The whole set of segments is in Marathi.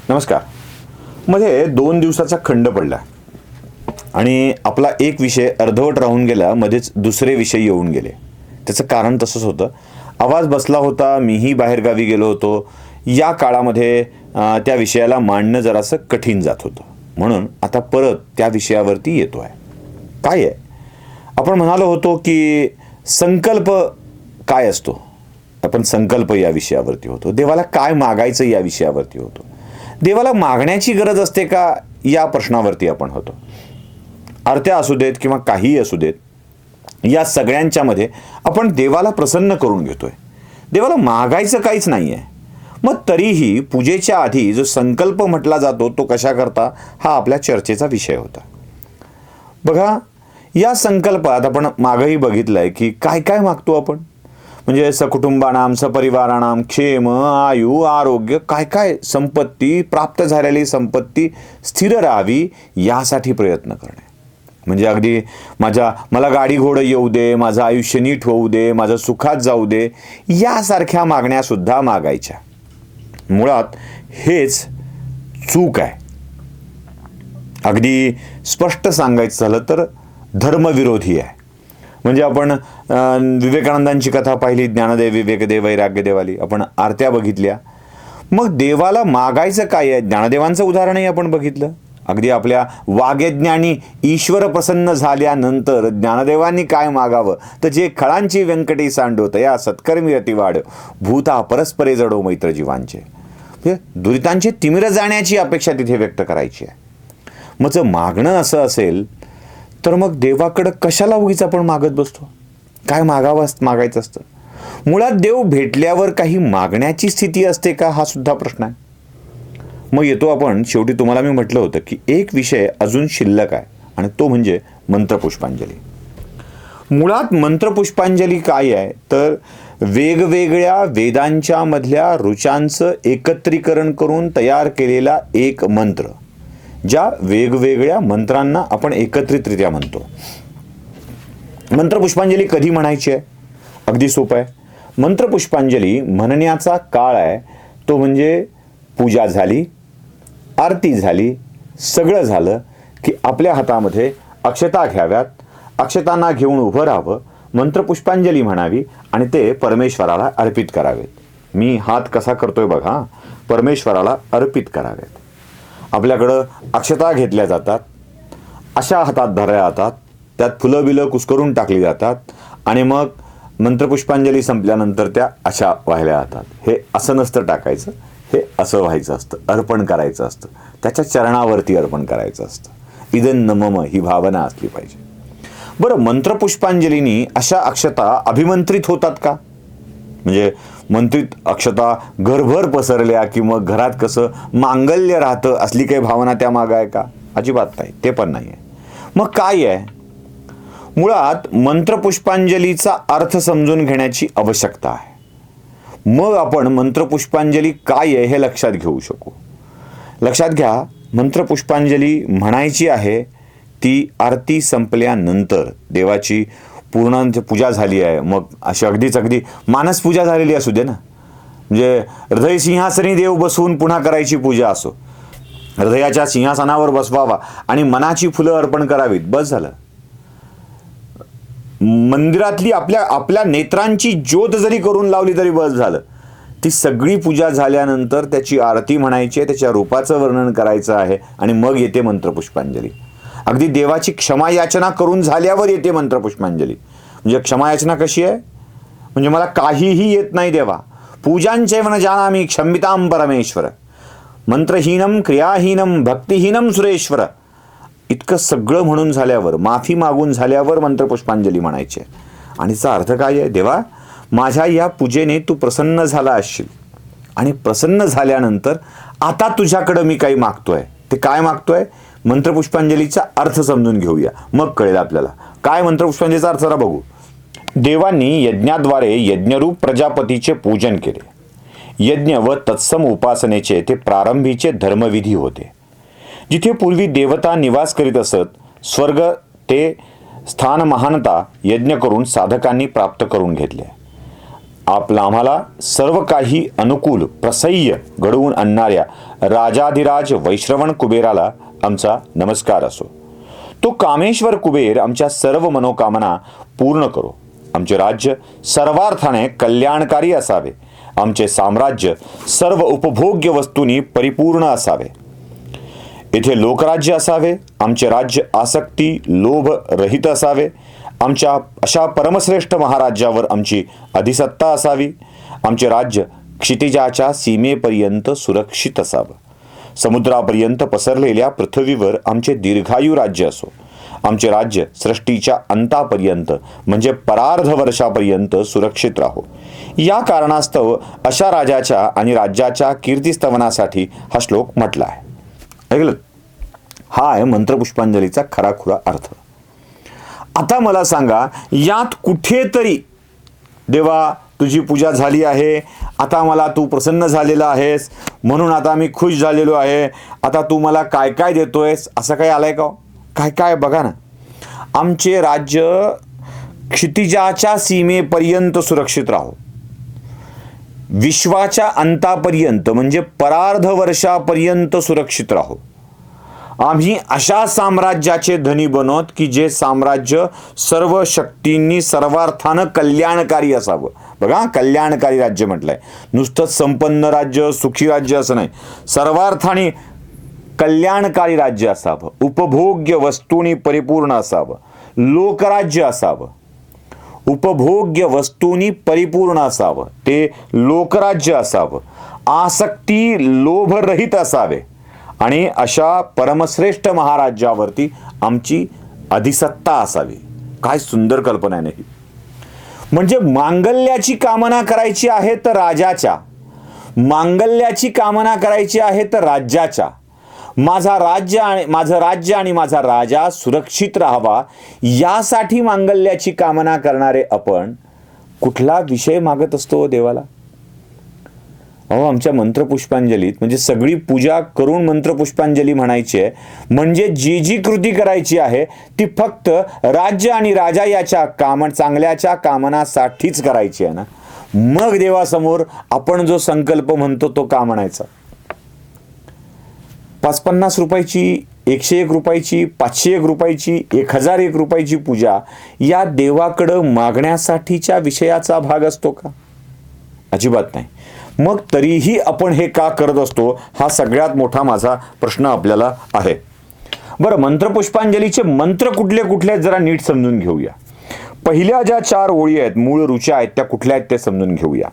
नमस्कार. मध्ये 2 दिवसाचा खंड पडला आणि आपला एक विषय अर्धवट राहून गेला, मध्येच दुसरे विषय येऊन गेले. त्याचं कारण तसंच होतं. आवाज बसला होता, मीही बाहेरगावी गेलो होतो. या काळामध्ये त्या विषयाला मांडणं जरासं कठीण जात होतं. म्हणून आता परत त्या विषयावरती येतो आहे. काय आहे, आपण म्हणालो होतो की संकल्प काय असतो. आपण संकल्प या विषयावरती होतो. देवाला काय मागायचं या विषयावरती होतो. देवाला मागण्याची गरज असते का या प्रश्नावरती आपण होतो. आरत्या असू देत किंवा काहीही असू देत, या सगळ्यांच्यामध्ये आपण देवाला प्रसन्न करून घेतोय. देवाला मागायचं काहीच नाही आहे. मग तरीही पूजेच्या आधी जो संकल्प म्हटला जातो तो कशा करता, हा आपल्या चर्चेचा विषय होता. बघा, या संकल्पात आपण मागही बघितलंय की काय काय मागतो आपण. म्हणजे सकुटुंबानाम सपरिवाराणाम क्षेम आयु आरोग्य, काय काय संपत्ती, प्राप्त झालेली संपत्ती स्थिर राहावी यासाठी प्रयत्न करणे. म्हणजे अगदी मला गाडी घोडं येऊ दे, माझं आयुष्य नीट होऊ दे, माझं सुखात जाऊ दे, यासारख्या मागण्या सुद्धा मागायच्या. मुळात हेच चूक आहे. अगदी स्पष्ट सांगायचं झालं तर धर्मविरोधी आहे. म्हणजे आपण विवेकानंदांची कथा पाहिली, ज्ञानदेव विवेकदेव वैराग्यदेवाली. आपण आरत्या बघितल्या. मग देवाला मागायचं काय आहे, ज्ञानदेवांचं उदाहरणही आपण बघितलं. अगदी आपल्या वाग्यज्ञानी ईश्वर प्रसन्न झाल्यानंतर ज्ञानदेवांनी काय मागावं, तर जे खळांची व्यंकटी सांडोत या सत्कर्मी अतिवाढ भूता परस्परे जडो मैत्र जीवांचे. दुरितांचे तिमिर जाण्याची अपेक्षा तिथे व्यक्त करायची आहे. मग जर मागणं असं असेल तर मग देवाकडं कशाला उगीच आपण मागत बसतो. काय मागायचं असतं. मुळात देव भेटल्यावर काही मागण्याची स्थिती असते का, हा सुद्धा प्रश्न आहे. मग येतो आपण शेवटी. तुम्हाला मी म्हटलं होतं की एक विषय अजून शिल्लक आहे आणि तो म्हणजे मंत्रपुष्पांजली. मुळात मंत्रपुष्पांजली काय आहे तर वेगवेगळ्या वेदांच्या मधल्या ऋचांचं एकत्रीकरण करून तयार केलेला एक मंत्र, ज्या वेगवेगळ्या मंत्रांना आपण एकत्रितरित्या म्हणतो. मंत्रपुष्पांजली कधी म्हणायची आहे, अगदी सोपं आहे. मंत्रपुष्पांजली म्हणण्याचा काळ आहे तो म्हणजे पूजा झाली, आरती झाली, सगळं झालं की आपल्या हातामध्ये अक्षता घ्याव्यात, अक्षतांना घेऊन उभं राहावं, मंत्रपुष्पांजली म्हणावी आणि ते परमेश्वराला अर्पित करावेत. मी हात कसा करतोय बघा, परमेश्वराला अर्पित करावेत. आपल्याकडं अक्षता घेतल्या जातात, अशा हातात धरल्या जातात, त्यात फुलं बिलं कुस्करून टाकली जातात आणि मग मंत्रपुष्पांजली संपल्यानंतर त्या अशा वाहिल्या जातात. हे असं नसतं टाकायचं, हे असं व्हायचं असतं, अर्पण करायचं असतं, त्याच्या चरणावरती अर्पण करायचं असतं. इदं नमम ही भावना असली पाहिजे. बरं, मंत्रपुष्पांजलीनी अशा अक्षता अभिमंत्रित होतात का? म्हणजे मंत्रित अक्षता घरभर पसरल्या की मग घरात कसं मांगल्य राहतं असली काही भावना त्या मागं आहे का? अजिबात नाही, ते पण नाही आहे. मग काय आहे? मुळात मंत्रपुष्पांजलीचा अर्थ समजून घेण्याची आवश्यकता आहे. मग आपण मंत्रपुष्पांजली काय आहे हे लक्षात घेऊ शकू. लक्षात घ्या, मंत्रपुष्पांजली म्हणायची आहे ती आरती संपल्यानंतर. देवाची पूर्ण पूजा झाली आहे, मग अशी अगदी मानस पूजा झालेली असू दे ना, म्हणजे हृदय सिंहासनी देव बसवून पुन्हा करायची पूजा असो, हृदयाच्या सिंहासनावर बसवावा आणि मनाची फुलं अर्पण करावीत, बस झालं. मंदिरातली आपल्या नेत्रांची ज्योत जरी करून लावली तरी बस झालं. ती सगळी पूजा झाल्यानंतर त्याची आरती म्हणायची आहे, त्याच्या रूपाचं वर्णन करायचं आहे आणि मग येते मंत्रपुष्पांजली. अगदी देवाची क्षमा याचना करून झाल्यावर येते मंत्रपुष्पांजली. म्हणजे क्षमा याचना कशी आहे, म्हणजे मला काहीही येत नाही देवा, पूजांचैव न जानामि क्षम्यतां परमेश्वर, मंत्रहीनम क्रियाहीनम भक्तिहीनम सुरेश्वर, इतकं सगळं म्हणून झाल्यावर, माफी मागून झाल्यावर मंत्रपुष्पांजली म्हणायची आहे. आणि त्याचा अर्थ काय आहे, देवा माझ्या या पूजेने तू प्रसन्न झाला असशील आणि प्रसन्न झाल्यानंतर आता तुझ्याकडं मी काही मागतोय. ते काय मागतोय, मंत्रपुष्पांजलीचा अर्थ समजून घेऊया, मग कळेल आपल्याला. काय मंत्रपुष्पांजलीचा अर्थ जरा बघू. देवांनी यज्ञाद्वारे यज्ञरूप प्रजापतीचे पूजन केले. यज्ञ व तत्सम उपासनेचे ते प्रारंभीचे धर्मविधी होते. जिथे पूर्वी देवता निवास करीत असत, स्वर्ग ते स्थान महानता यज्ञ करून साधकांनी प्राप्त करून घेतले. आम्हाला सर्व काही अनुकूल प्रसह्य घडवून आणणाऱ्या राजाधिराज वैश्रवण कुबेराला आमचा नमस्कार असो. तो कामेश्वर कुबेर आमच्या सर्व मनोकामना पूर्ण करो. आमचे राज्य सर्वार्थाने कल्याणकारी असावे. आमचे साम्राज्य सर्व उपभोग्य वस्तूंनी परिपूर्ण असावे. येथे लोकराज्य असावे. आमचे राज्य आसक्ती लोभ रहित असावे. आमच्या अशा परमश्रेष्ठ महाराज्यावर आमची अधिसत्ता असावी. आमचे राज्य क्षितिजाच्या सीमेपर्यंत सुरक्षित असावं. समुद्रापर्यंत पसरलेल्या पृथ्वीवर आमचे दीर्घायू राज्य असो. आमचे राज्य सृष्टीच्या अंतापर्यंत म्हणजे परार्ध वर्षापर्यंत सुरक्षित राहो. या कारणास्तव अशा राजाच्या आणि राज्याच्या कीर्तिस्तवनासाठी हा श्लोक म्हटला आहे. ऐकलं? हा आहे मंत्रपुष्पांजलीचा खराखुरा अर्थ. आता मला सांगा, यात कुठेतरी देवा तुझी पूजा झाली आहे, आता मला तू प्रसन्न झालेला आहेस म्हणून आता मी खुश झालेलो आहे, आता तू मला काय काय देतोयस असं काय आलंय का? काय काय बघा ना. आमचे राज्य क्षितिजाच्या सीमेपर्यंत सुरक्षित राहो. विश्वाच्या अंतापर्यंत म्हणजे परार्ध वर्षापर्यंत सुरक्षित राहो. आम्ही अशा साम्राज्याचे धनी बनोत की जे साम्राज्य सर्व शक्तींनी सर्वार्थानं कल्याणकारी असावं. बघा, कल्याणकारी राज्य म्हटलंय. नुसतं संपन्न राज्य सुखी राज्य असं नाही, सर्वार्थाने कल्याणकारी राज्य असावं. उपभोग्य वस्तूंनी परिपूर्ण असावं. लोकराज्य असावं. उपभोग्य वस्तूंनी परिपूर्ण असावं ते लोकराज्य असावं. आसक्ती लोभरहित असावे आणि अशा परमश्रेष्ठ महाराज्यावरती आमची अधिसत्ता असावी. काय सुंदर कल्पना आहे नाही. म्हणजे मांगल्याची कामना करायची आहे तर राजाच्या, मांगल्याची कामना करायची आहे तर राज्याच्या. माझं राज्य आणि माझा राजा सुरक्षित राहावा यासाठी मांगल्याची कामना करणारे आपण कुठला विषय मागत असतो देवाला? अहो, आमच्या मंत्रपुष्पांजलीत म्हणजे सगळी पूजा करून मंत्रपुष्पांजली म्हणायची आहे. म्हणजे जी जी कृती करायची आहे ती फक्त राज्य आणि राजा याच्या चांगल्याच्या कामनासाठीच करायची आहे ना. मग देवासमोर आपण जो संकल्प म्हणतो तो का म्हणायचा? 550 रुपयाची, 101 रुपयाची, 501 रुपयाची, 1001 रुपयाची पूजा या देवाकडं मागण्यासाठीच्या विषयाचा भाग असतो का? अजिबात नाही. मग तरीही आपण हे का करत असतो हा सगळ्यात मोठा माझा प्रश्न आपल्याला आहे. बरं, मंत्रपुष्पांजलीचे मंत्र कुठले कुठले जरा नीट समजून घेऊया. पहिल्या ज्या 4 ओळी आहेत, मूळ ऋचा आहेत, त्या कुठल्या आहेत ते समजून घेऊया.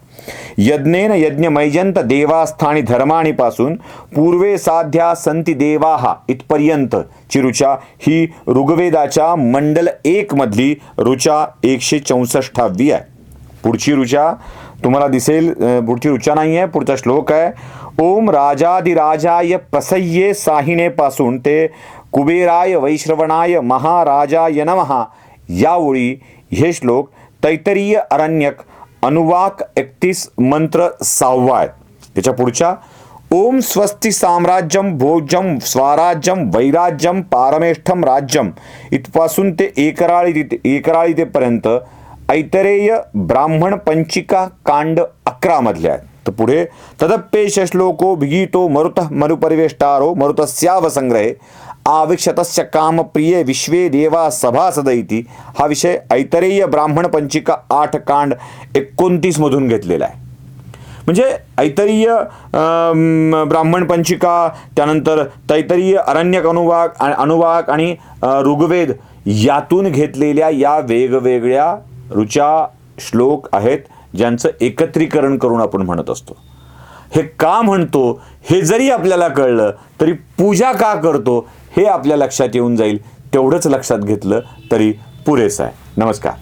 यज्ञेन यज्ञमैजंत देवास्थानी धर्माणी पासून पूर्वे साध्या संती देवाहा इथपर्यंत ची ऋचा ही ऋग्वेदाच्या मंडल 1 मधली ऋचा 164वी आहे. पुढची ऋचा तुम्हाला दिसेल, पुढची ऋचा नाही आहे, पुढचा श्लोक आहे. ओम राजाधिराजाय प्रसह्ये साहिने पासून ते कुबेराय वैश्रवणाय महाराजाय नमः या ओळी हे श्लोक तैतरीय अरण्यक अनुवाक 31 मंत्र 6 आहे. त्याच्या पुढच्या ओम स्वस्ति साम्राज्यम भोजम स्वराज्यम वैराज्यम पारमेष्ठम राज्यम इथपासून ते एकराळी तेपर्यंत ऐतरेय ब्राह्मण पंचिका कांड 11 मधले आहेत. तर पुढे तदप्येश श्लोको भिगीतो मरुत मरुपरिवेष्टारो मरुतस्याव संग्रहे आविक्षतस्य काम प्रिय विश्वे देवा सभासद इति हा विषय ऐतरेय ब्राह्मण पंचिका 8 कांड 29 मधून घेतलेला आहे. म्हणजे ऐतरीय ब्राह्मण पंचिका, त्यानंतर तैतरीय अरण्यक अनुवाक आणि ऋग्वेद यातून घेतलेल्या या वेगवेगळ्या ऋचा श्लोक आहेत ज्यांचं एकत्रीकरण करून आपण म्हणत असतो. हे का म्हणतो हे जरी आपल्याला कळलं तरी पूजा का करतो हे आपल्या लक्षात येऊन जाईल. तेवढंच लक्षात घेतलं तरी पुरेसं आहे. नमस्कार.